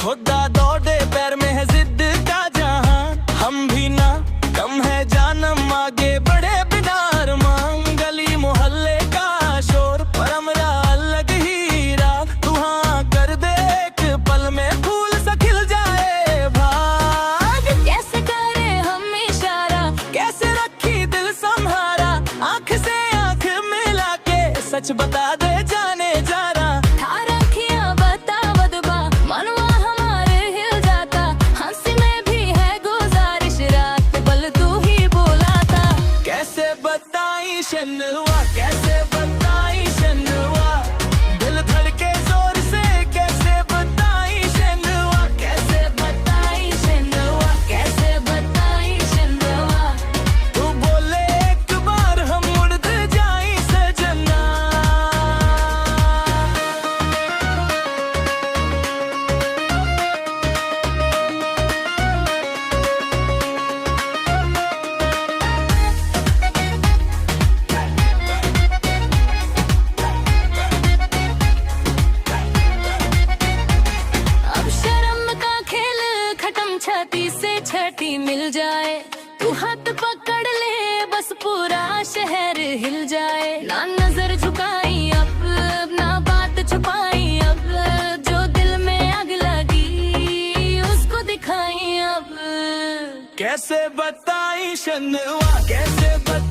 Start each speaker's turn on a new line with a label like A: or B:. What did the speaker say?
A: खुदा दौड़े पैर में है जिद का जहां, हम भी ना कम है जानम आगे बढ़े बिना अरमान। गली मोहल्ले का शोर पर हमरा अलग ही राह, तू हाँ कर दे एक पल में फूल सा खिल जाए भाग।
B: कैसे करे हम इशारा,
A: कैसे रखी दिल संहारा, आंख से आंख मिला के सच बता दे जाने जारा। शनवा कैसे बताई शनवा, दिल धड़के जोर से कैसे बताई शनवा, कैसे बताई शनवा, कैसे बताई शनवा। तू बोले एक बार हम मुड़ जाई सजना।
B: छाती से छठी मिल जाए, तू हाथ पकड़ ले बस पूरा शहर हिल जाए। ना नजर झुकाई अब ना बात छुपाई, अब जो दिल में आग लगी उसको दिखाई अब।
A: कैसे बताई शनवा कैसे बताई